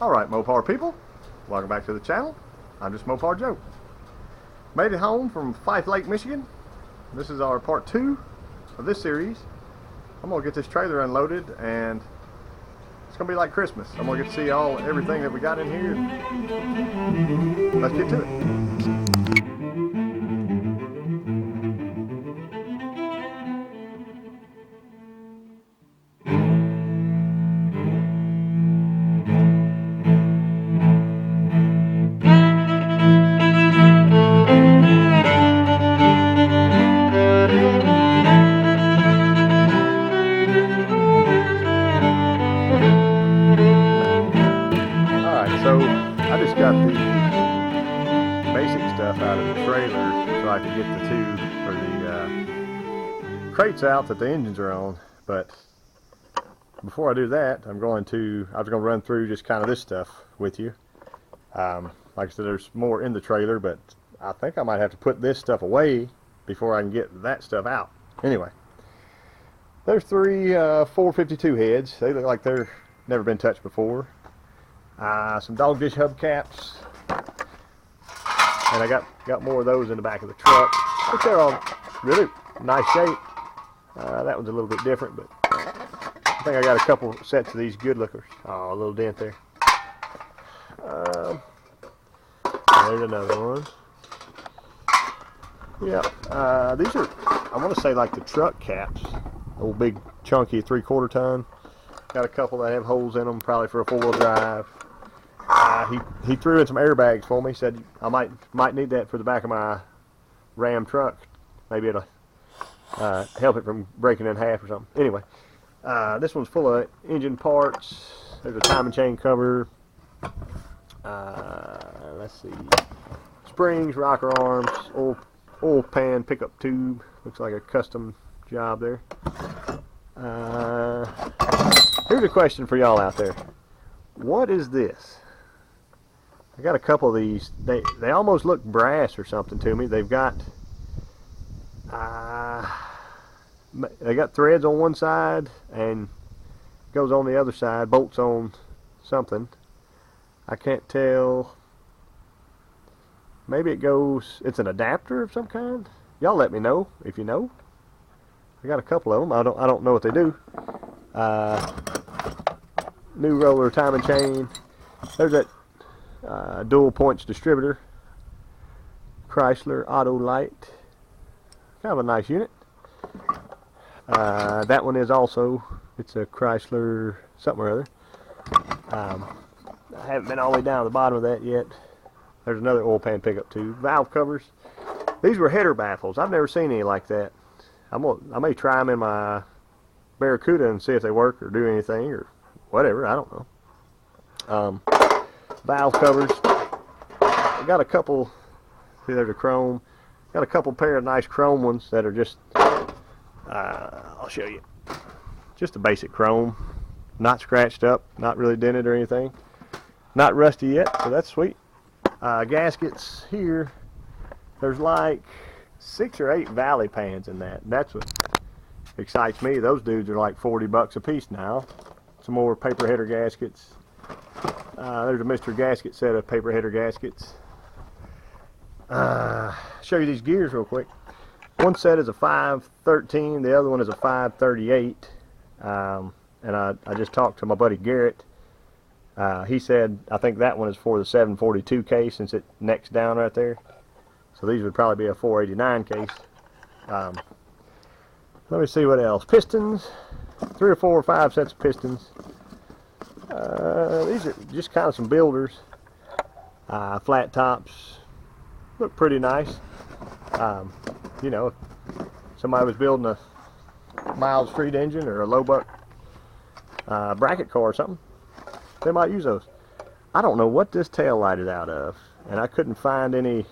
Alright, Mopar people, welcome back to the channel. I'm JustMoparJoe. Made it home from Fife Lake, Michigan. This is our part 2 of this series. I'm going to get this trailer unloaded and it's going to be like Christmas. I'm going to get to see everything that we got in here. Let's get to it. So I just got the basic stuff out of the trailer so I could get the crates out that the engines are on. But before I do that, I was going to run through just kind of this stuff with you. Like I said, there's more in the trailer, but I think I might have to put this stuff away before I can get that stuff out. Anyway, there's three 452 heads. They look like they're never been touched before. Some dog dish hubcaps, and I got more of those in the back of the truck, but they're all really nice shape. That one's a little bit different, but I think I got a couple sets of these good lookers. Oh, a little dent there. There's another one. Yeah, these are, I want to say, like the truck caps, old big chunky 3/4 ton. Got a couple that have holes in them, probably for a 4-wheel drive. He threw in some airbags for me. Said I might need that for the back of my Ram truck. Maybe it'll help it from breaking in half or something. Anyway, this one's full of engine parts. There's a timing chain cover. Let's see, springs, rocker arms, oil pan pickup tube. Looks like a custom job there. Here's a question for y'all out there. What is this? I got a couple of these. They almost look brass or something to me. They've got threads on one side and goes on the other side, bolts on something. I can't tell. Maybe it's an adapter of some kind. Y'all let me know if you know. I got a couple of them. I don't know what they do. New roller timing chain. There's that dual points distributor. Chrysler Auto Light. Kind of a nice unit. That one is also, it's a Chrysler something or other. I haven't been all the way down to the bottom of that yet. There's another oil pan pickup tube. Valve covers. These were header baffles. I've never seen any like that. I may try them in my Barracuda and see if they work or do anything or whatever. I don't know. Valve covers. I got a couple. See, there's a chrome. Got a couple pair of nice chrome ones that are just. I'll show you. Just a basic chrome, not scratched up, not really dented or anything. Not rusty yet, so that's sweet. Gaskets here. There's like 6 or 8 valley pans in that. That's what excites me. Those dudes are like $40 a piece now. Some more paper header gaskets. There's a Mr. Gasket set of paper header gaskets. Show you these gears real quick. One set is a 513, the other one is a 538. And I just talked to my buddy Garrett. He said I think that one is for the 742 case since it necks down right there. So these would probably be a 489 case. Let me see what else. Pistons. 3 or 4 or 5 sets of pistons. These are just kind of some builders. Flat tops. Look pretty nice. You know, if somebody was building a mild street engine or a low buck bracket car or something, they might use those. I don't know what this tail light is out of, and I couldn't find any,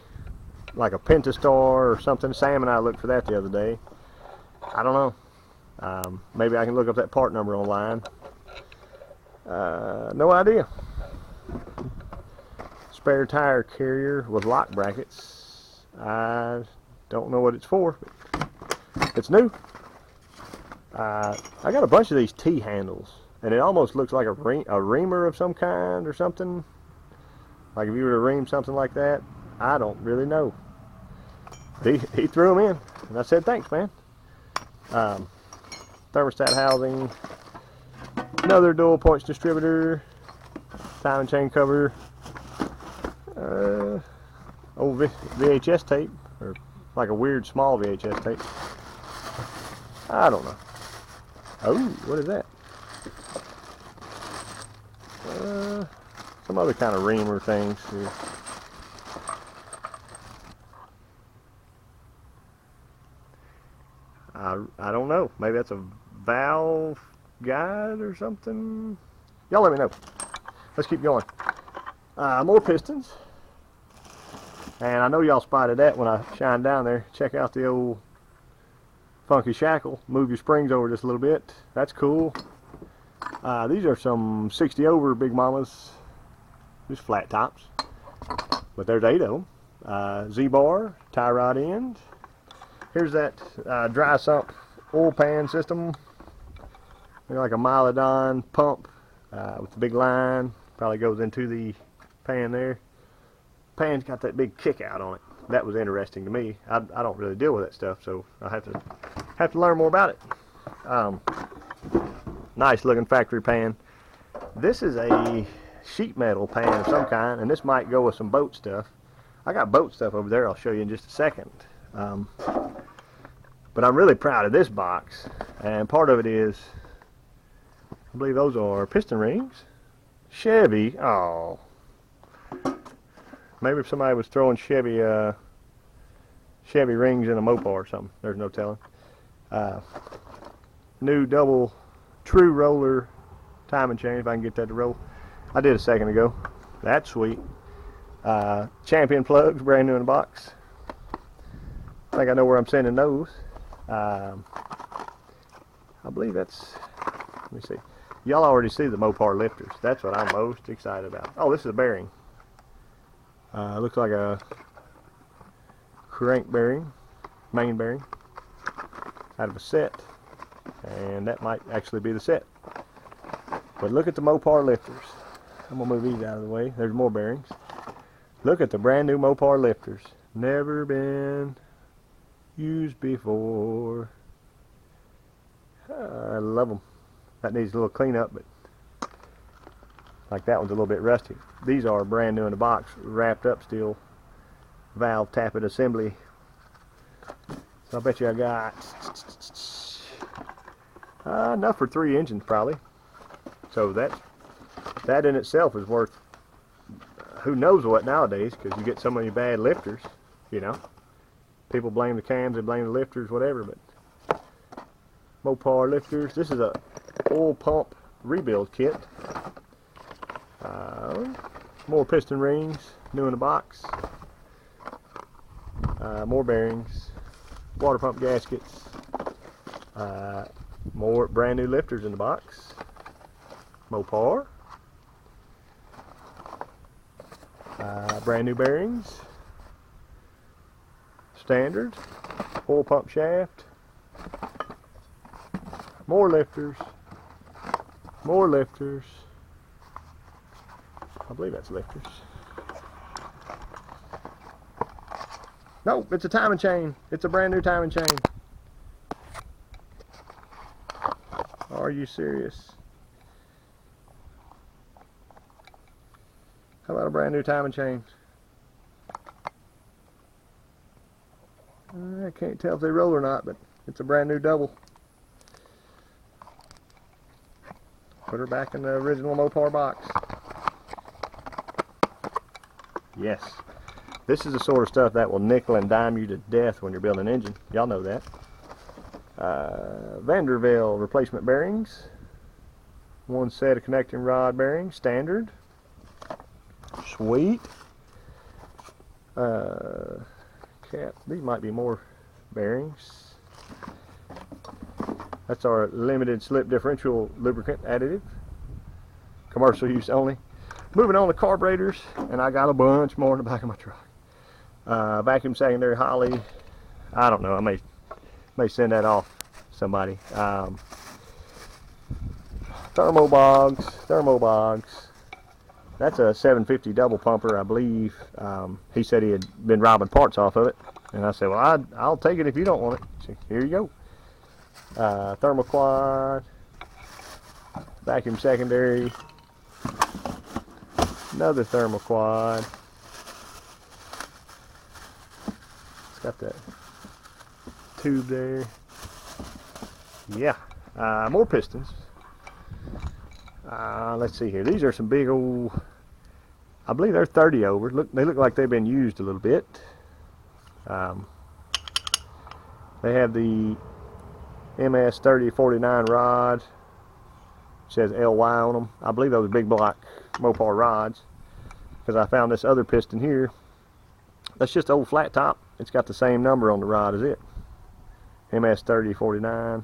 like a Pentastar or something. Sam and I looked for that the other day. I don't know. Maybe I can look up that part number online. No idea. Spare tire carrier with lock brackets. I don't know what it's for, but it's new. I got a bunch of these T-handles. and it almost looks like a reamer of some kind or something. Like if you were to ream something like that, I don't really know. He threw them in, and I said, thanks, man. Thermostat housing, another dual points distributor, timing chain cover, old VHS tape, or like a weird small VHS tape. I don't know. Oh, what is that? Some other kind of reamer things here. I don't know. Maybe that's a valve guide or something. Y'all let me know. Let's keep going. More pistons. And I know y'all spotted that when I shined down there. Check out the old funky shackle. Move your springs over just a little bit. That's cool. These are some 60 over Big Mamas. Just flat tops. But there's 8 of them. Z-bar, tie rod end. Here's that dry sump oil pan system. Like a Milodon pump with the big line. Probably goes into the pan there. Pan's got that big kick out on it. That was interesting to me. I don't really deal with that stuff, so I have to learn more about it. Nice looking factory pan. This is a sheet metal pan of some kind, and this might go with some boat stuff. I got boat stuff over there I'll show you in just a second. But I'm really proud of this box, and part of it is, I believe those are piston rings. Chevy, oh. Maybe if somebody was throwing Chevy rings in a Mopar or something, there's no telling. New double true roller timing chain, if I can get that to roll. I did a second ago. That's sweet. Champion plugs, brand new in the box. I think I know where I'm sending those. I believe that's, let me see. Y'all already see the Mopar lifters. That's what I'm most excited about. Oh, this is a bearing. Looks like a crank bearing, main bearing, out of a set. And that might actually be the set. But look at the Mopar lifters. I'm going to move these out of the way. There's more bearings. Look at the brand new Mopar lifters. Never been used before. I love them. That needs a little cleanup, but like that one's a little bit rusty. These are brand new in the box, wrapped up still. Valve tappet assembly. So I bet you I got enough for 3 engines probably. So that in itself is worth who knows what nowadays, because you get so many bad lifters, you know. People blame the cams, they blame the lifters, whatever, but Mopar lifters. This is a oil pump rebuild kit. More piston rings, new in the box. More bearings, water pump gaskets. More brand new lifters in the box. Mopar. Brand new bearings. Standard. Oil pump shaft. More lifters. More lifters. I believe that's lifters. No, it's a timing chain. It's a brand new timing chain. Are you serious? How about a brand new timing chain? I can't tell if they roll or not, but it's a brand new double. Put her back in the original Mopar box. Yes. This is the sort of stuff that will nickel and dime you to death when you're building an engine. Y'all know that. Vandervelde replacement bearings. 1 set of connecting rod bearings, standard. Sweet. Cap. These might be more bearings. That's our limited slip differential lubricant additive. Commercial use only. Moving on to carburetors, and I got a bunch more in the back of my truck. Vacuum secondary Holly. I don't know. I may send that off to somebody. Thermobogs. That's a 750 double pumper, I believe. He said he had been robbing parts off of it. And I said, well, I'll take it if you don't want it. So here you go. Thermoquad. Vacuum secondary. Another thermoquad. It's got that tube there. Yeah. More pistons. Let's see here. These are some big old, I believe they're 30 over. They look like they've been used a little bit. They have the MS 3049 rod. It says LY on them. I believe those are big block Mopar rods, because I found this other piston here. That's just old flat top. It's got the same number on the rod as it. MS 3049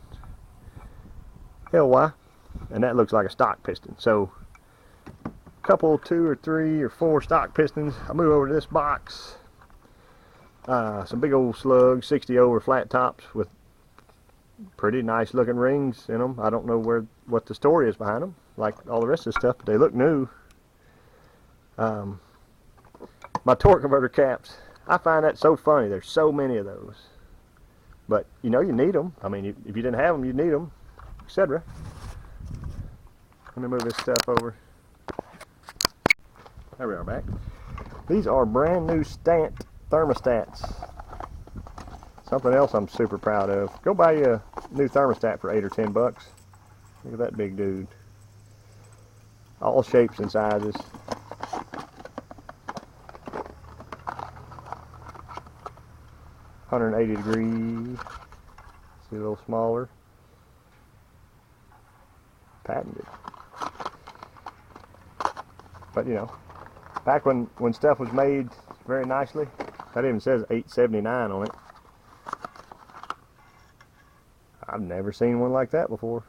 LY. And that looks like a stock piston. So a couple, 2 or 3 or 4 stock pistons. I move over to this box. Some big old slugs, 60 over flat tops with pretty nice looking rings in them. I don't know what the story is behind them, like all the rest of the stuff, but they look new. My torque converter caps, I find that so funny. There's so many of those, but you know, you need them. I mean, if you didn't have them, you'd need them, etc. Let me move this stuff over. There we are, back. These are brand new Stant thermostats. Something else I'm super proud of. Go buy you a new thermostat for $8 or $10. Look at that big dude. All shapes and sizes. (180 degrees). See, a little smaller. Patented. But you know, back when stuff was made very nicely, that even says $8.79 on it. I've never seen one like that before.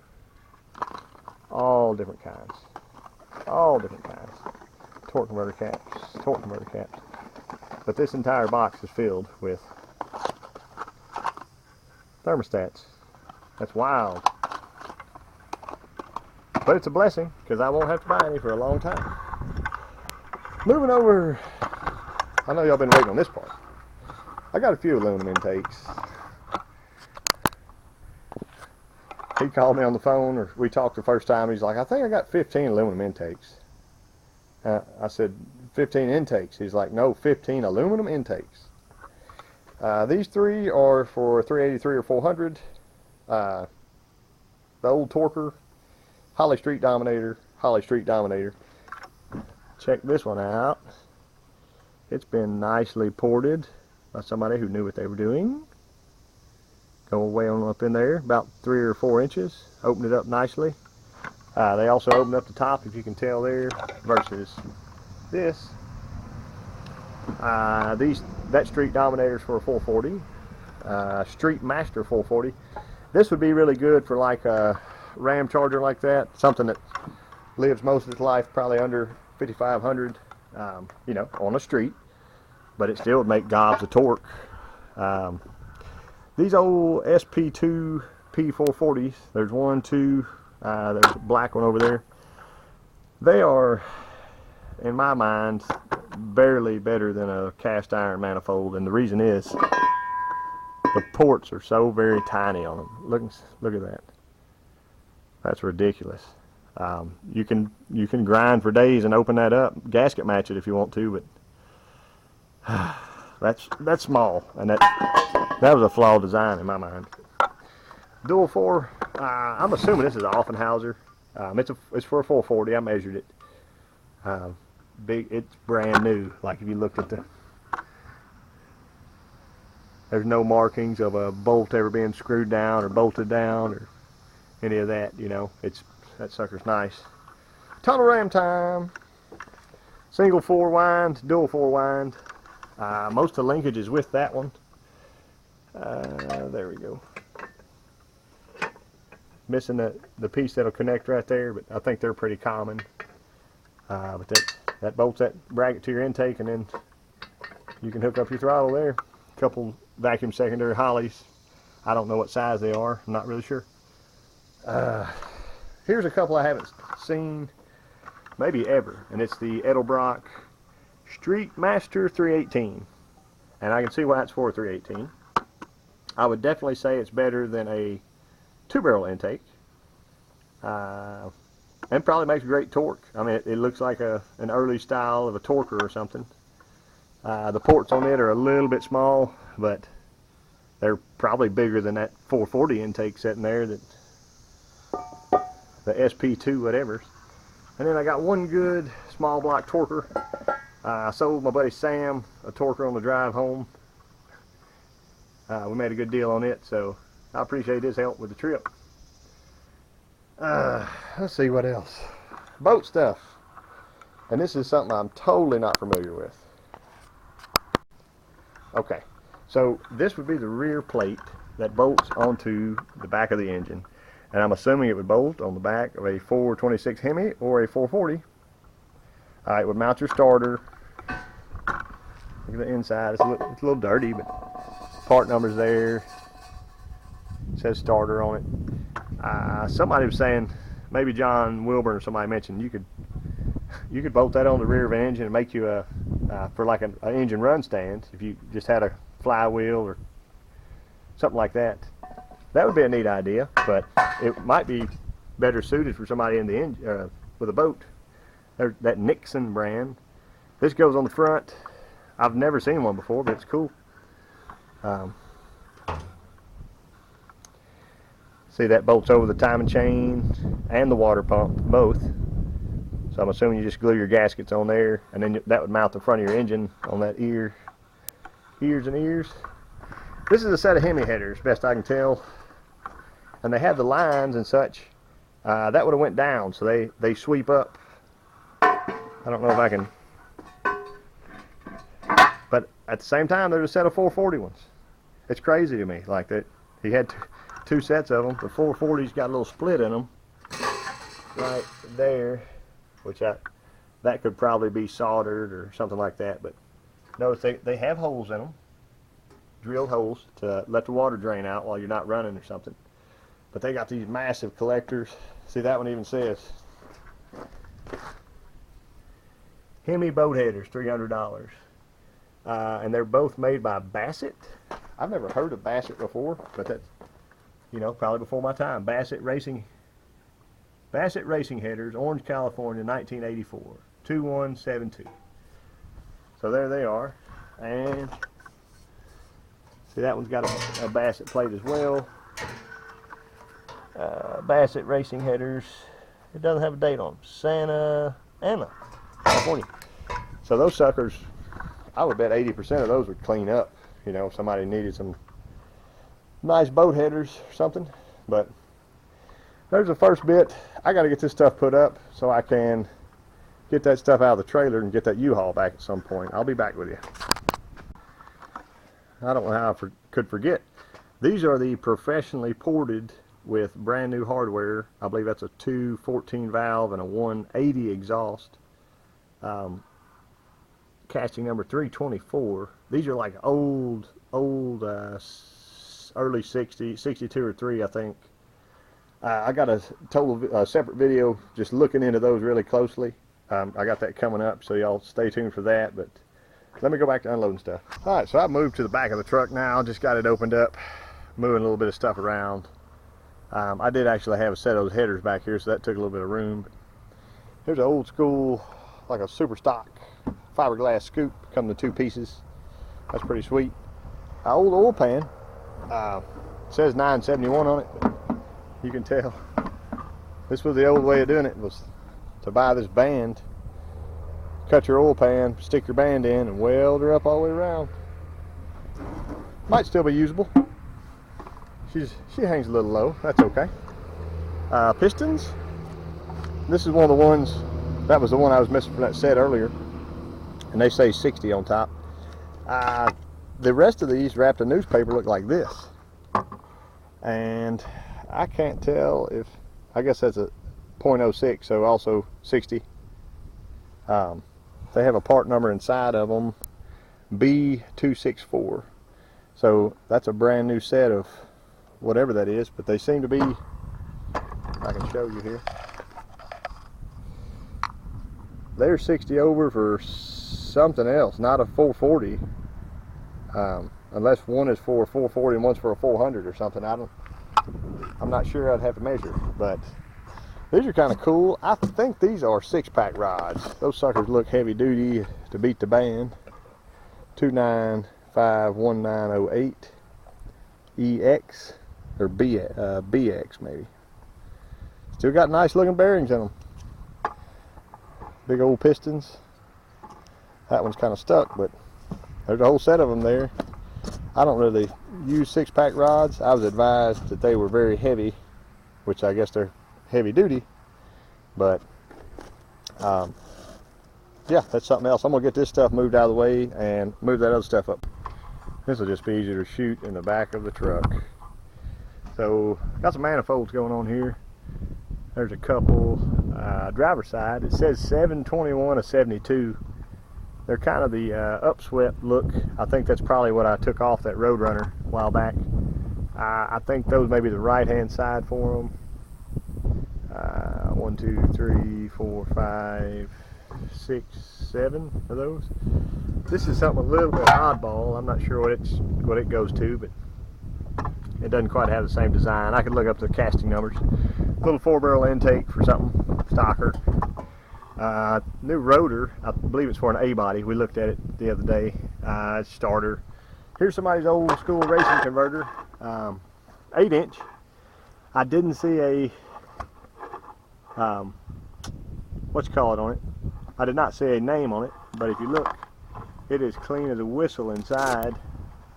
All different kinds. All different kinds. Torque converter caps. Torque converter caps. But this entire box is filled with thermostats. That's wild. But it's a blessing, because I won't have to buy any for a long time. Moving over, I know y'all been waiting on this part. I got a few aluminum intakes. He called me on the phone, or we talked the first time. He's like, I think I got 15 aluminum intakes. I said, 15 intakes? He's like, no, 15 aluminum intakes. These 3 are for 383 or 400. The old Torquer, Holly Street Dominator, Holly Street Dominator. Check this one out. It's been nicely ported by somebody who knew what they were doing. Go way on up in there, about 3 or 4 inches. Open it up nicely. They also opened up the top, if you can tell there, versus this. That Street Dominator's for a 440. Street Master 440. This would be really good for like a Ram Charger like that, something that lives most of its life probably under 5,500, you know, on a street, but it still would make gobs of torque. These old SP2 P440s, there's 1, 2, there's a black one over there. They are, in my mind, barely better than a cast iron manifold, and the reason is the ports are so very tiny on them. Look at that. That's ridiculous. You can grind for days and open that up, gasket match it if you want to, but that's small, and that was a flawed design in my mind. Dual 4. I'm assuming this is an Offenhauser. It's for a 440. I measured it. It's brand new. Like if you looked at there's no markings of a bolt ever being screwed down or bolted down or any of that. You know, that sucker's nice. Tunnel ram time. Single 4 wind, dual 4 wind. Most of the linkage is with that one. There we go. Missing the piece that'll connect right there, but I think they're pretty common. But that bolts that bracket to your intake, and then you can hook up your throttle there. A couple vacuum secondary Hollies. I don't know what size they are. I'm not really sure. here's a couple I haven't seen maybe ever, and it's the Edelbrock Street Master 318, and I can see why it's for 318. I would definitely say it's better than a 2-barrel intake, and probably makes great torque. I mean, it looks like an early style of a torquer or something. The ports on it are a little bit small, but they're probably bigger than that 440 intake sitting there, that the SP2 whatever. And then I got one good small block torquer. I sold my buddy Sam a torquer on the drive home. We made a good deal on it, so I appreciate his help with the trip. Let's see what else. Boat stuff. And this is something I'm totally not familiar with. Okay, so this would be the rear plate that bolts onto the back of the engine. And I'm assuming it would bolt on the back of a 426 Hemi or a 440. It would mount your starter. Look at the inside. It's a little dirty, but part number's there. It says starter on it. Somebody was saying, maybe John Wilburn or somebody mentioned, you could bolt that on the rear of an engine and make you a for like an engine run stand, if you just had a flywheel or something like that. That would be a neat idea, but it might be better suited for somebody in the engine with a boat. There's that Nixon brand. This goes on the front. I've never seen one before, but it's cool. See, that bolts over the timing chain and the water pump, both. So I'm assuming you just glue your gaskets on there, and then that would mount the front of your engine on that ears and ears. This is a set of Hemi headers, best I can tell. And they have the lines and such. That would have went down, so they sweep up. I don't know if I can. But at the same time, there's a set of 440 ones. It's crazy to me, like that. He had two sets of them. The 440's got a little split in them, right there, which that could probably be soldered or something like that. But notice they have holes in them, drilled holes to let the water drain out while you're not running or something. But they got these massive collectors. See, that one even says Hemi boat headers, $300. And they're both made by Bassett. I've never heard of Bassett before, but that's, you know, probably before my time. Bassett Racing headers, Orange, California, 1984, 2172. So there they are. And see, that one's got a Bassett plate as well. Bassett Racing headers. It doesn't have a date on them. Santa Ana, California. So those suckers, I would bet 80% of those would clean up. You know, if somebody needed some nice boat headers or something. But there's the first bit. I got to get this stuff put up so I can get that stuff out of the trailer and get that U-Haul back at some point. I'll be back with you. I don't know how I could forget. These are the professionally ported with brand new hardware. I believe that's a 214 valve and a 180 exhaust. Casting number 324. These are like old early 60s, 62 or 3, I think. I got a total separate video just looking into those really closely. I got that coming up, so y'all stay tuned for that. But let me go back to unloading stuff. Alright, so I moved to the back of the truck now. Just got it opened up, moving a little bit of stuff around. I did actually have a set of those headers back here, so that took a little bit of room. But here's an old school, like a super stock fiberglass scoop, coming to 2 pieces. That's pretty sweet. Old oil pan. It says 971 on it, but you can tell this was the old way of doing it, was to buy this band, cut your oil pan, stick your band in, and weld her up all the way around. Might still be usable. She hangs a little low. That's okay. Pistons. This is one of the ones, that was the one I was missing from that set earlier, and they say 60 on top. The rest of these wrapped in newspaper look like this, and I can't tell if, I guess that's a .06, so also 60. They have a part number inside of them, B264. So that's a brand new set of whatever that is, but they seem to be I can show you here. They're 60 over for something else, not a 440. Unless one is for a 440 and one's for a 400 or something. I'm not sure. I'd have to measure, but these are kind of cool. I think these are 6-pack rods. Those suckers look heavy duty to beat the band. 2951908 EX or BX maybe. Still got nice looking bearings in them. Big old pistons. That one's kind of stuck, but there's a whole set of them there. I don't really use 6-pack rods. I was advised that they were very heavy, which I guess they're heavy duty, but yeah, that's something else. I'm gonna get this stuff moved out of the way and move that other stuff up. This will just be easier to shoot in the back of the truck. So got some manifolds going on here. There's a couple. Driver's side, it says 721 to 72. They're kind of the upswept look. I think that's probably what I took off that Roadrunner a while back. I think those may be the right hand side for them. 1, 2, 3, 4, 5, 6, 7 of those. This is something a little bit oddball. I'm not sure what it goes to, but it doesn't quite have the same design. I could look up the casting numbers. Little 4-barrel intake for something stocker. New rotor. I believe it's for an A body. We looked at it the other day. Starter. Here's somebody's old school racing converter. 8-inch. I didn't see a what you call it on it. I did not see a name on it, but if you look, it is clean as a whistle inside.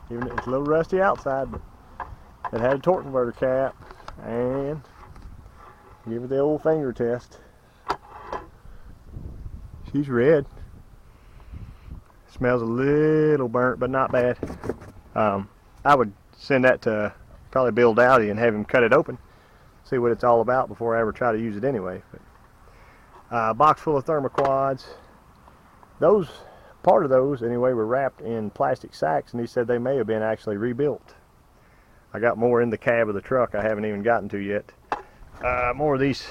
Even it's a little rusty outside, but it had a torque converter cap, and give it the old finger test. She's red. Smells a little burnt, but not bad. I would send that to probably Bill Dowdy and have him cut it open, see what it's all about before I ever try to use it anyway. But, box full of thermoquads. Those, part of those anyway, were wrapped in plastic sacks, and he said they may have been actually rebuilt. I got more in the cab of the truck I haven't even gotten to yet. More of these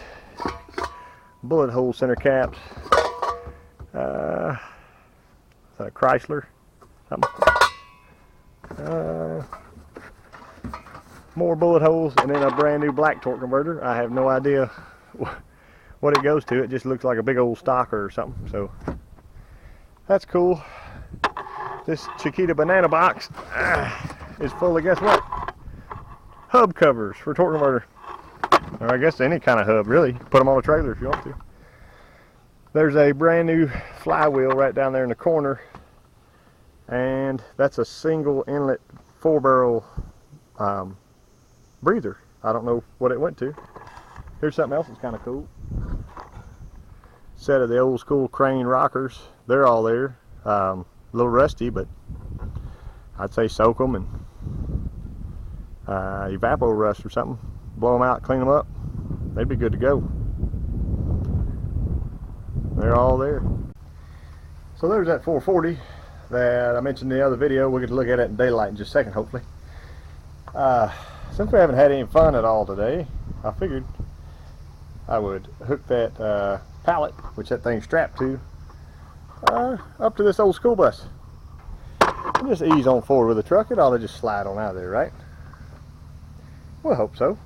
bullet hole center caps. Is that a Chrysler? Something. More bullet holes, and then a brand new black torque converter. I have no idea what it goes to. It just looks like a big old stocker or something. So that's cool. This Chiquita banana box is full of, guess what? Hub covers for torque converter. Or I guess any kind of hub, really. Put them on a trailer if you want to. There's a brand new flywheel right down there in the corner, and that's a single inlet 4-barrel breather. I don't know what it went to. Here's something else that's kind of cool. Set of the old school crane rockers. They're all there. A little rusty, but I'd say soak them and evapor rust or something. Blow them out, clean them up. They'd be good to go. They're all there. So there's that 440 that I mentioned in the other video. We'll get to look at it in daylight in just a second, hopefully. Since we haven't had any fun at all today, I figured I would hook that pallet, which that thing's strapped to, up to this old school bus. And just ease on forward with the truck. It ought to just slide on out of there, right? We'll hope so.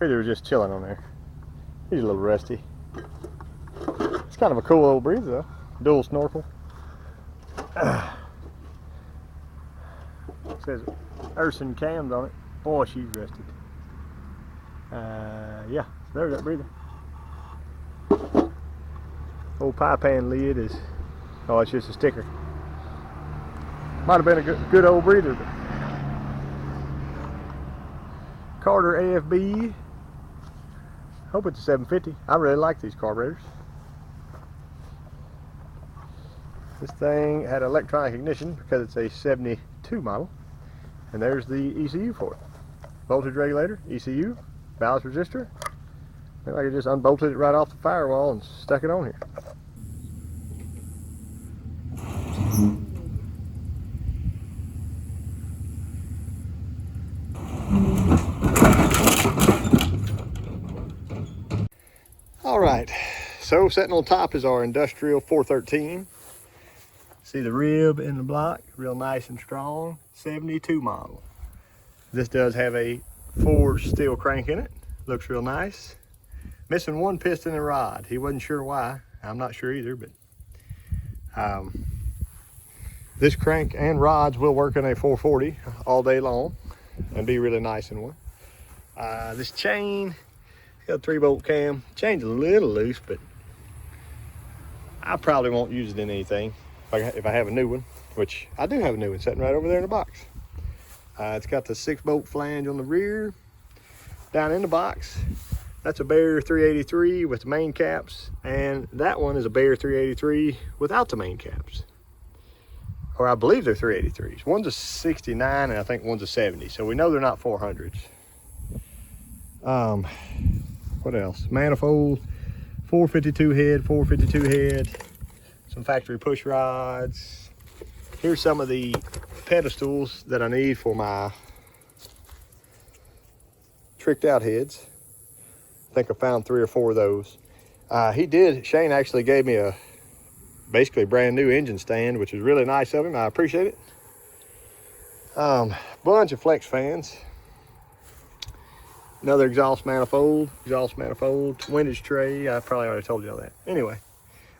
They were just chilling on there. He's a little rusty. It's kind of a cool old breather though. Dual snorkel. It says Urson cams on it. Boy, she's rusted. Yeah, there's that breather. Old pie pan lid is, oh, it's just a sticker. Might have been a good old breather, but Carter AFB. Hope it's a 750. I really like these carburetors. This thing had electronic ignition because it's a 72 model. And there's the ECU for it. Voltage regulator, ECU, ballast resistor. Looks like I just unbolted it right off the firewall and stuck it on here. Alright, so sitting on top is our industrial 413. See the rib in the block, real nice and strong, 72 model. This does have a forged steel crank in it, looks real nice. Missing one piston and rod. He wasn't sure why, I'm not sure either, but this crank and rods will work in a 440 all day long and be really nice in one. This chain, got a 3-bolt cam. Chain's a little loose, but I probably won't use it in anything if I have a new one, which I do have a new one sitting right over there in the box. It's got the 6-bolt flange on the rear. Down in the box, that's a Bear 383 with the main caps, and that one is a Bear 383 without the main caps. Or I believe they're 383s. One's a 69 and I think one's a 70, so we know they're not 400s. What else? Manifold, 452 head, 452 head, some factory push rods. Here's some of the pedestals that I need for my tricked out heads. I think I found 3 or 4 of those. Shane actually gave me a basically brand new engine stand, which is really nice of him. I appreciate it. Bunch of flex fans. Another exhaust manifold, windage tray. I probably already told you all that. Anyway,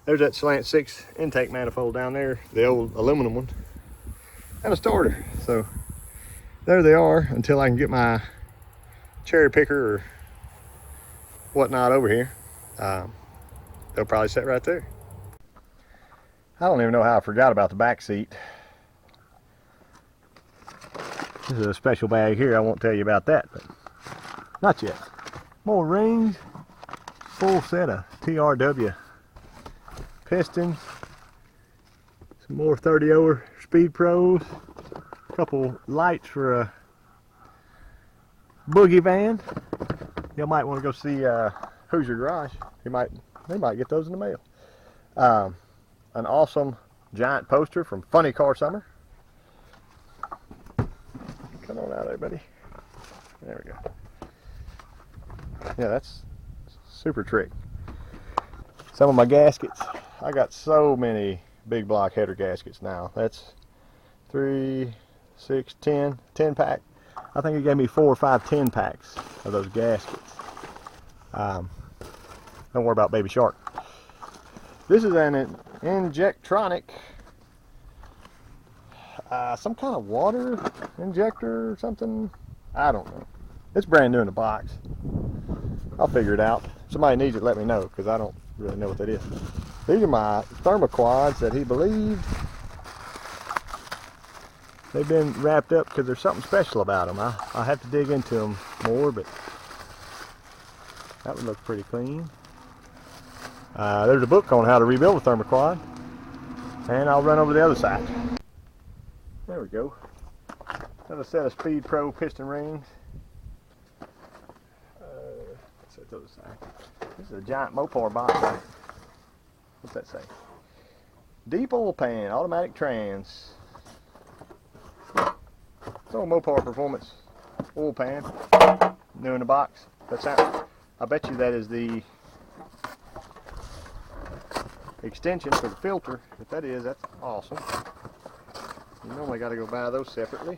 there's that slant 6 intake manifold down there, the old aluminum one, and a starter. So there they are until I can get my cherry picker or whatnot over here. They'll probably sit right there. I don't even know how I forgot about the back seat. This is a special bag here. I won't tell you about that, but not yet. More rings, full set of TRW pistons, some more 30-over Speed Pros, a couple lights for a boogie van. You might want to go see Hoosier Garage. They might get those in the mail. An awesome giant poster from Funny Car Summer. Come on out there, buddy. There we go. Yeah, that's super trick. Some of my gaskets. I got so many big block header gaskets now. That's 3, 6, 10 pack. I think he gave me 4 or 5 10 packs of those gaskets. Don't worry about Baby Shark. This is an Injectronic, some kind of water injector or something. I don't know. It's brand new in the box. I'll figure it out. If somebody needs it, let me know, because I don't really know what that is. These are my thermoquads that he believed. They've been wrapped up because there's something special about them. I'll have to dig into them more, but that would look pretty clean. There's a book on how to rebuild a thermoquad, and I'll run over the other side. There we go. Another set of Speed Pro piston rings. Let's set the other side. This is a giant Mopar box. What's that say? Deep oil pan, automatic trans. It's on Mopar Performance oil pan, new in the box. I bet you that is the extension for the filter. If that is, that's awesome. You normally got to go buy those separately.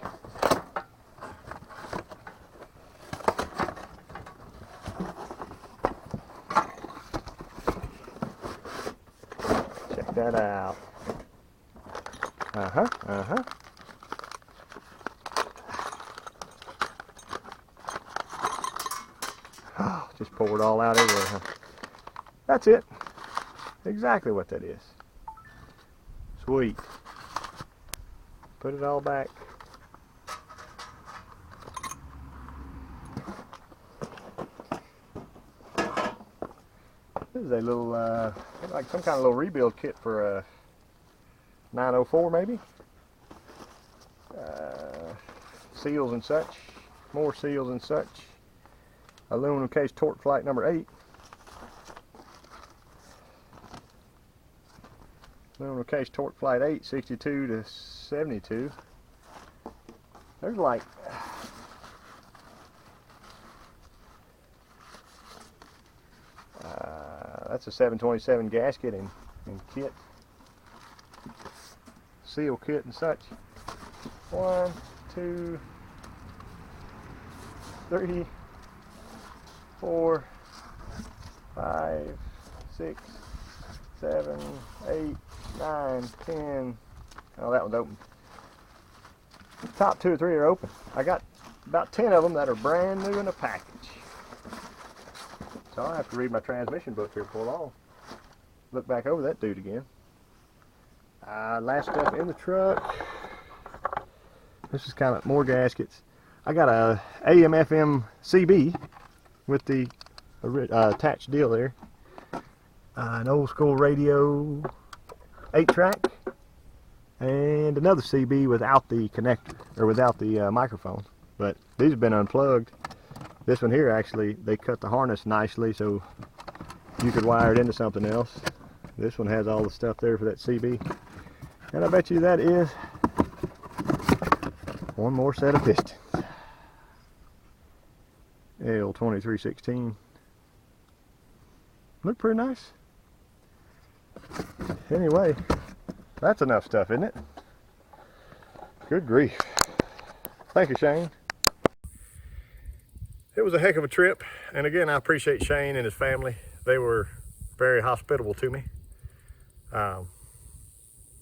Check that out. Oh, just pour it all out everywhere, huh? That's it. Exactly what that is. Sweet. Put it all back. This is a little, like some kind of little rebuild kit for a 904 maybe. Seals and such. More seals and such. Aluminum case torque flight number 8. Aluminum case torque flight 8, 62 to 72. There's like that's a 727 gasket and kit, seal kit and such. 1, 2, 3, 4, 5, 6, 7, 8, 9, 10. Oh, that one's open. The top 2 or 3 are open. I got about 10 of them that are brand new in a package. So I'll have to read my transmission book here before long. Look back over that dude again. Last stuff in the truck. This is kind of more gaskets. I got a AM/FM CB with the attached deal there. An old school radio 8-track, and another CB without the connector, or without the microphone. But these have been unplugged. This one here, actually, they cut the harness nicely so you could wire it into something else. This one has all the stuff there for that CB. And I bet you that is one more set of pistons. L2316. Look pretty nice. Anyway, that's enough stuff, isn't it? Good grief. Thank you, Shane. It was a heck of a trip, and again, I appreciate Shane and his family. They were very hospitable to me.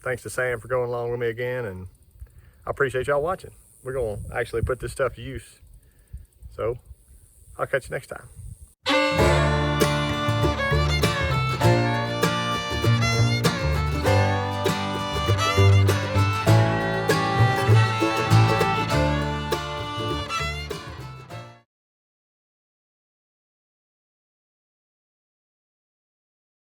Thanks to Sam for going along with me again, and I appreciate y'all watching. We're going to actually put this stuff to use. So, I'll catch you next time.